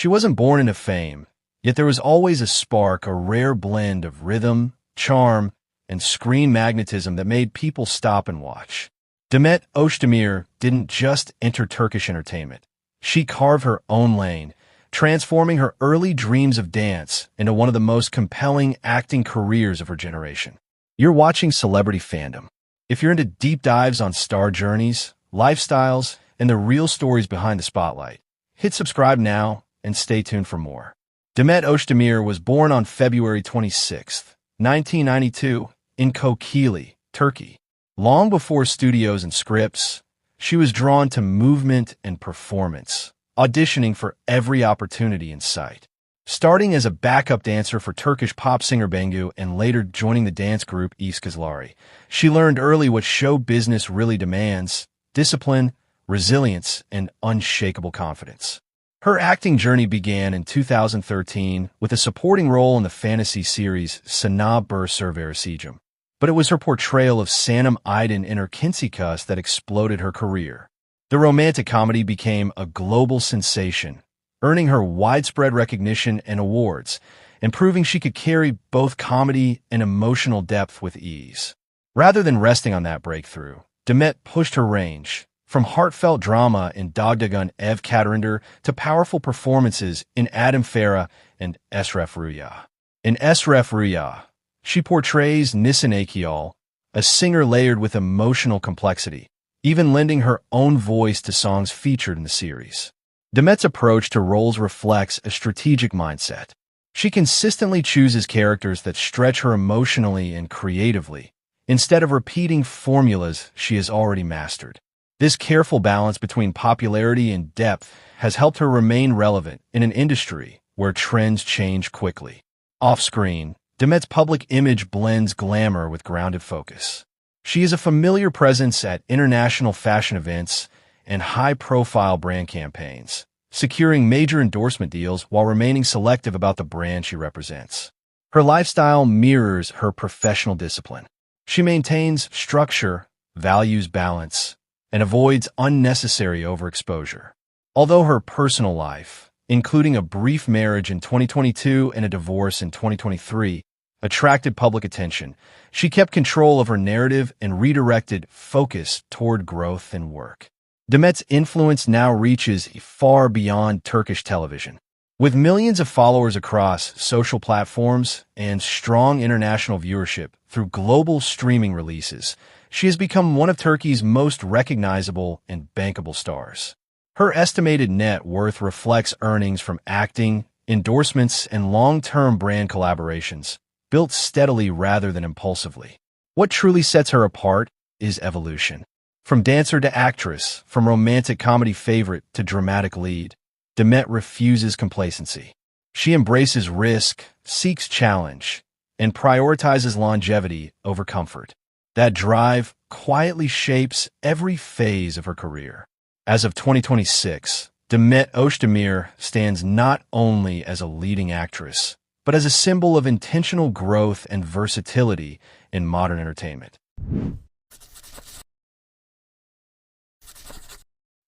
She wasn't born into fame, yet there was always a spark, a rare blend of rhythm, charm, and screen magnetism that made people stop and watch. Demet Özdemir didn't just enter Turkish entertainment. She carved her own lane, transforming her early dreams of dance into one of the most compelling acting careers of her generation. You're watching Celebrity Fandom. If you're into deep dives on star journeys, lifestyles, and the real stories behind the spotlight, hit subscribe now and stay tuned for more. Demet Özdemir was born on February 26, 1992, in Kokili, Turkey. Long before studios and scripts, she was drawn to movement and performance, auditioning for every opportunity in sight. Starting as a backup dancer for Turkish pop singer Bengu and later joining the dance group Iskazlari, she learned early what show business really demands: discipline, resilience, and unshakable confidence. Her acting journey began in 2013 with a supporting role in the fantasy series Sana Bir Servericiyim. But it was her portrayal of Sanam Aydin in Erkenci Kush that exploded her career. The romantic comedy became a global sensation, earning her widespread recognition and awards, and proving she could carry both comedy and emotional depth with ease. Rather than resting on that breakthrough, Demet pushed her range, from heartfelt drama in Dogdagun Ev Katerinder to powerful performances in Adam Farah and Esref Rüya. In Esref Rüya, she portrays Nisan Akyol, a singer layered with emotional complexity, even lending her own voice to songs featured in the series. Demet's approach to roles reflects a strategic mindset. She consistently chooses characters that stretch her emotionally and creatively, instead of repeating formulas she has already mastered. This careful balance between popularity and depth has helped her remain relevant in an industry where trends change quickly. Off-screen, Demet's public image blends glamour with grounded focus. She is a familiar presence at international fashion events and high-profile brand campaigns, securing major endorsement deals while remaining selective about the brand she represents. Her lifestyle mirrors her professional discipline. She maintains structure, values balance, and avoids unnecessary overexposure. Although her personal life, including a brief marriage in 2022 and a divorce in 2023, attracted public attention, she kept control of her narrative and redirected focus toward growth and work. Demet's influence now reaches far beyond Turkish television. With millions of followers across social platforms and strong international viewership through global streaming releases, she has become one of Turkey's most recognizable and bankable stars. Her estimated net worth reflects earnings from acting, endorsements, and long-term brand collaborations, built steadily rather than impulsively. What truly sets her apart is evolution. From dancer to actress, from romantic comedy favorite to dramatic lead, Demet refuses complacency. She embraces risk, seeks challenge, and prioritizes longevity over comfort. That drive quietly shapes every phase of her career. As of 2026, Demet Özdemir stands not only as a leading actress, but as a symbol of intentional growth and versatility in modern entertainment.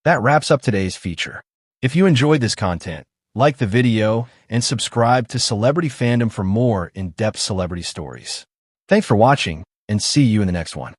That wraps up today's feature. If you enjoyed this content, like the video and subscribe to Celebrity Fandom for more in-depth celebrity stories. Thanks for watching, and see you in the next one.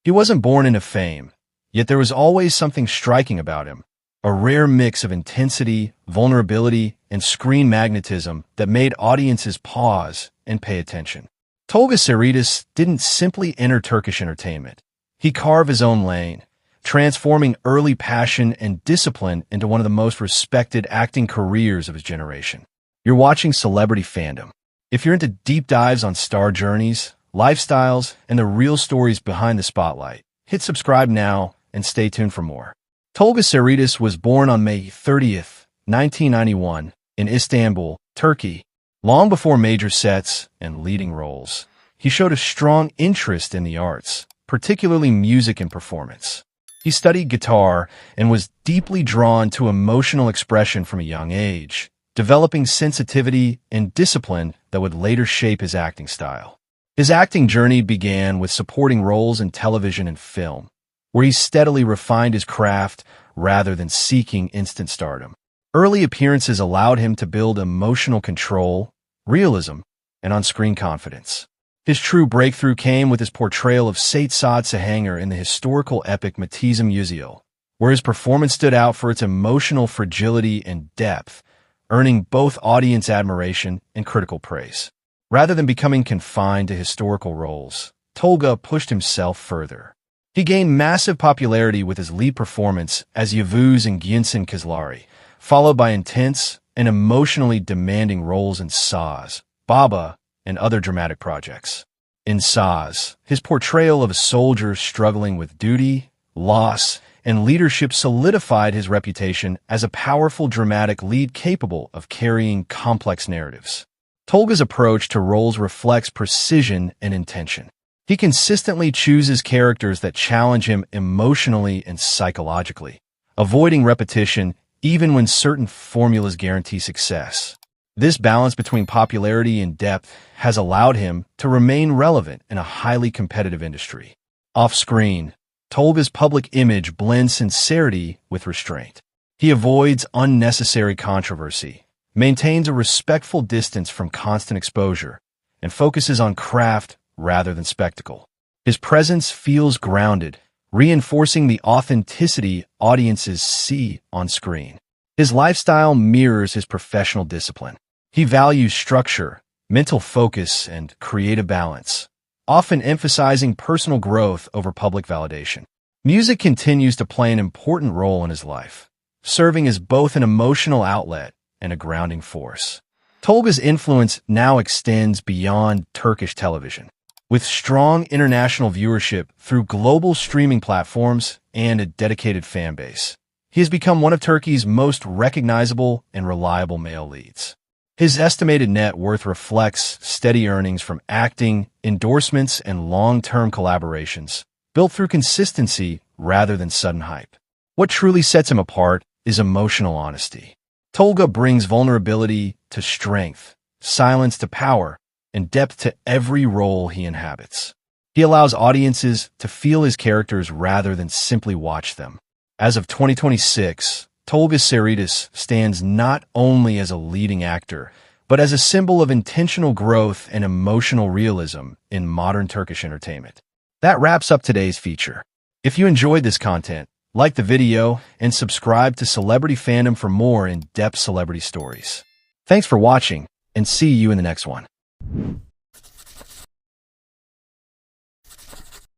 He wasn't born into fame, yet there was always something striking about him, a rare mix of intensity, vulnerability, and screen magnetism that made audiences pause and pay attention. Tolga Sarıtaş didn't simply enter Turkish entertainment. He carved his own lane, transforming early passion and discipline into one of the most respected acting careers of his generation. You're watching Celebrity Fandom. If you're into deep dives on star journeys, lifestyles, and the real stories behind the spotlight, hit subscribe now and stay tuned for more. Tolga Sarıtaş was born on May 30th, 1991, in Istanbul, Turkey. Long before major sets and leading roles, he showed a strong interest in the arts, particularly music and performance. He studied guitar and was deeply drawn to emotional expression from a young age, developing sensitivity and discipline that would later shape his acting style. His acting journey began with supporting roles in television and film, where he steadily refined his craft rather than seeking instant stardom. Early appearances allowed him to build emotional control, realism, and on-screen confidence. His true breakthrough came with his portrayal of Sait Saad Sahanger in the historical epic Matizim Yüzyıl, where his performance stood out for its emotional fragility and depth, earning both audience admiration and critical praise. Rather than becoming confined to historical roles, Tolga pushed himself further. He gained massive popularity with his lead performance as Yavuz in Günsin Kızları, followed by intense and emotionally demanding roles in Saz, Baba, and other dramatic projects. In Saz, his portrayal of a soldier struggling with duty, loss, and leadership solidified his reputation as a powerful dramatic lead capable of carrying complex narratives. Tolga's approach to roles reflects precision and intention. He consistently chooses characters that challenge him emotionally and psychologically, avoiding repetition even when certain formulas guarantee success. This balance between popularity and depth has allowed him to remain relevant in a highly competitive industry. Off-screen, Tolga's public image blends sincerity with restraint. He avoids unnecessary controversy, maintains a respectful distance from constant exposure, and focuses on craft rather than spectacle. His presence feels grounded, reinforcing the authenticity audiences see on screen. His lifestyle mirrors his professional discipline. He values structure, mental focus, and creative balance, often emphasizing personal growth over public validation. Music continues to play an important role in his life, serving as both an emotional outlet and a grounding force. Tolga's influence now extends beyond Turkish television. With strong international viewership through global streaming platforms and a dedicated fan base, he has become one of Turkey's most recognizable and reliable male leads. His estimated net worth reflects steady earnings from acting, endorsements, and long-term collaborations, built through consistency rather than sudden hype. What truly sets him apart is emotional honesty. Tolga brings vulnerability to strength, silence to power, and depth to every role he inhabits. He allows audiences to feel his characters rather than simply watch them. As of 2026, Tolga Sarıtaş stands not only as a leading actor, but as a symbol of intentional growth and emotional realism in modern Turkish entertainment. That wraps up today's feature. If you enjoyed this content, like the video and subscribe to Celebrity Fandom for more in-depth celebrity stories. Thanks for watching, and see you in the next one.